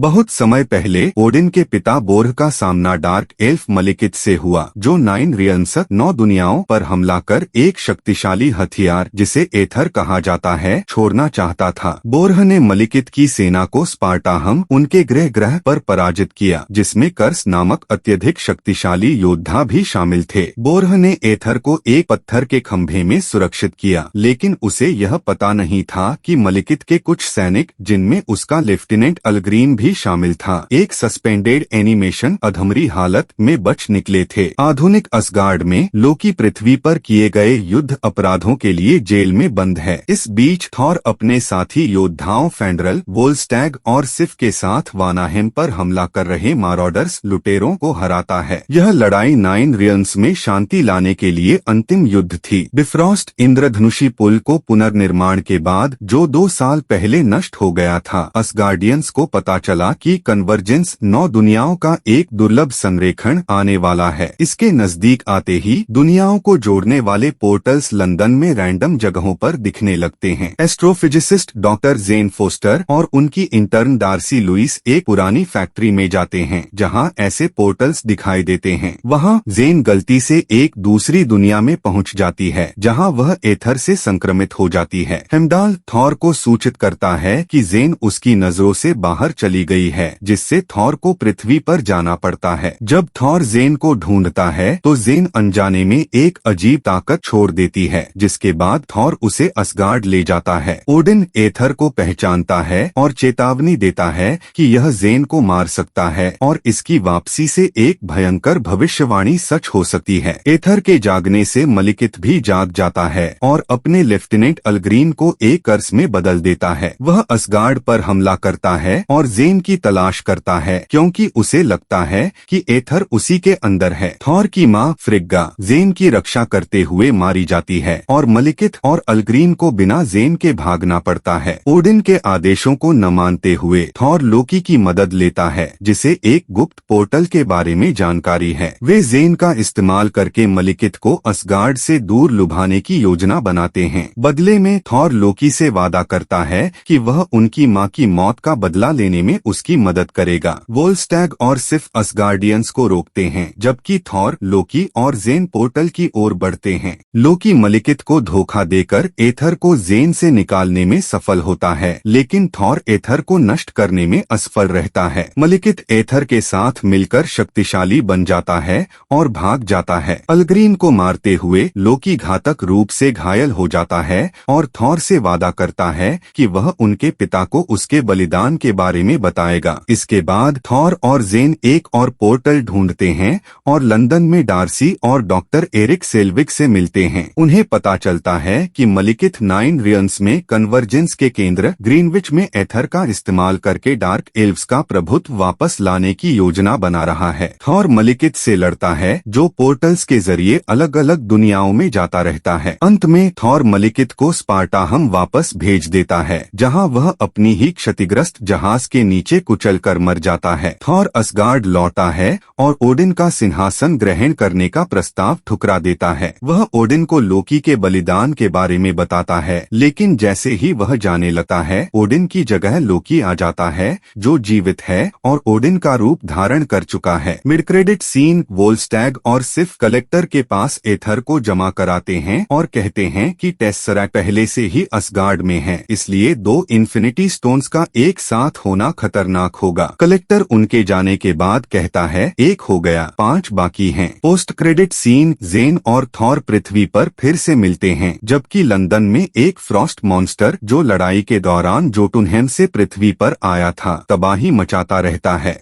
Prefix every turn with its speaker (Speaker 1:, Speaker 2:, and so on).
Speaker 1: बहुत समय पहले ओडिन के पिता बोर्ह का सामना डार्क एल्फ मलिकित से हुआ, जो 9 रियल्म्स 9 दुनियाओं पर हमला कर एक शक्तिशाली हथियार जिसे एथर कहा जाता है छोड़ना चाहता था। बोर्ह ने मलिकित की सेना को स्पार्टाहम उनके ग्रह पर पराजित किया, जिसमें कर्स नामक अत्यधिक शक्तिशाली योद्धा भी शामिल थे। बोर्ह ने एथर को एक पत्थर के खंभे में सुरक्षित किया, लेकिन उसे यह पता नहीं था कि मलिकित के कुछ सैनिक, जिनमें उसका लेफ्टिनेंट अलग्रीन भी शामिल था, एक सस्पेंडेड एनिमेशन अधमरी हालत में बच निकले थे। आधुनिक असगार्ड में लोकी पृथ्वी पर किए गए युद्ध अपराधों के लिए जेल में बंद है। इस बीच थॉर अपने साथी योद्धाओं फेंड्रल, वोल्स्टैग और सिफ के साथ वानाहेम पर हमला कर रहे मारॉडर्स लुटेरों को हराता है। यह लड़ाई 9 रियल्म्स में शांति लाने के लिए अंतिम युद्ध थी। बिफ्रॉस्ट इंद्रधनुषी पुल को पुनर्निर्माण के बाद, जो 2 साल पहले नष्ट हो गया था, असगार्डियंस को पता चला कि कन्वर्जेंस 9 दुनियाओं का एक दुर्लभ संरेखण आने वाला है। इसके नजदीक आते ही दुनियाओं को जोड़ने वाले पोर्टल्स लंदन में रैंडम जगहों पर दिखने लगते हैं। एस्ट्रोफिजिसिस्ट डॉक्टर जेन फोस्टर और उनकी इंटर्न डार्सी लुइस एक पुरानी फैक्ट्री में जाते हैं जहां ऐसे पोर्टल्स दिखाई देते हैं। वहां जेन गलती से एक दूसरी दुनिया में पहुंच जाती है, जहां वह एथर से संक्रमित हो जाती है। हेमडाल थॉर को सूचित करता है कि जेन उसकी नजरों से बाहर चली गई है, जिससे थॉर को पृथ्वी पर जाना पड़ता है। जब थॉर जेन को ढूंढता है तो जेन अनजाने में एक अजीब ताकत छोड़ देती है, जिसके बाद थॉर उसे असगार्ड ले जाता है। ओडिन एथर को पहचानता है और चेतावनी देता है कि यह जेन को मार सकता है और इसकी वापसी से एक भयंकर भविष्यवाणी सच हो सकती है। एथर के जागने से मलिकित भी जाग जाता है और अपने लेफ्टिनेंट अलग्रीन को एक कर्स में बदल देता है। वह असगार्ड पर हमला करता है और जेन की तलाश करता है, क्योंकि उसे लगता है कि एथर उसी के अंदर है। थॉर की मां फ्रिग्गा जेन की रक्षा करते हुए मारी जाती है और मलिकित और अलग्रीन को बिना जेन के भागना पड़ता है। ओडिन के आदेशों को न मानते हुए थॉर लोकी की मदद लेता है, जिसे एक गुप्त पोर्टल के बारे में जानकारी है। वे जेन का इस्तेमाल करके मलिकित को असगार्ड से दूर लुभाने की योजना बनाते हैं। बदले में थॉर लोकी से वादा करता है कि वह उनकी मां की मौत का बदला लेने में उसकी मदद करेगा। वोल्स्टैग और सिफ असगार्डियंस को रोकते हैं, जबकि थॉर, लोकी और जेन पोर्टल की ओर बढ़ते हैं। लोकी मलिकित को धोखा देकर एथर को जेन से निकालने में सफल होता है, लेकिन थॉर एथर को नष्ट करने में असफल रहता है। मलिकित एथर के साथ मिलकर शक्तिशाली बन जाता है और भाग जाता है। अलग्रीन को मारते हुए लोकी घातक रूप से घायल हो जाता है और थॉर से वादा करता है कि वह उनके पिता को उसके बलिदान के बारे में बताएगा। इसके बाद थॉर और जेन एक और पोर्टल ढूंढते हैं और लंदन में डार्सी और डॉक्टर एरिक सेल्विक से मिलते हैं। उन्हें पता चलता है कि मलिकित 9 रियल्म्स में कन्वर्जेंस के केंद्र ग्रीनविच में एथर का इस्तेमाल करके डार्क एल्व्स का प्रभुत्व वापस लाने की योजना बना रहा है। थॉर मलिकित से लड़ता है, जो पोर्टल्स के जरिए अलग अलग दुनियाओं में जाता रहता है। अंत में थॉर मलिकित को स्पार्टाहम वापस भेज देता है, जहां वह अपनी ही क्षतिग्रस्त जहाज के नीचे कुचलकर मर जाता है। थॉर असगार्ड लौटा है और ओडिन का सिंहासन ग्रहण करने का प्रस्ताव ठुकरा देता है। वह ओडिन को लोकी के बलिदान के बारे में बताता है, लेकिन जैसे ही वह जाने लगता है, ओडिन की जगह लोकी आ जाता है, जो जीवित है और ओडिन का रूप धारण कर चुका है। मिड क्रेडिट सीन, वोल्स्टैग और सिफ कलेक्टर के पास एथर को जमा कराते हैं और कहते हैं कि टेस्सरैक्ट पहले से ही असगार्ड में है, इसलिए 2 इन्फिनिटी स्टोन्स का एक साथ होना खतरनाक होगा। कलेक्टर उनके जाने के बाद कहता है, 1 हो गया, 5 बाकी हैं। पोस्ट क्रेडिट सीन, जेन और थॉर पृथ्वी पर फिर से मिलते हैं, जबकि लंदन में एक फ्रॉस्ट मॉन्स्टर, जो लड़ाई के दौरान जोटुनहेम से पृथ्वी पर आया था, तबाही मचाता रहता है।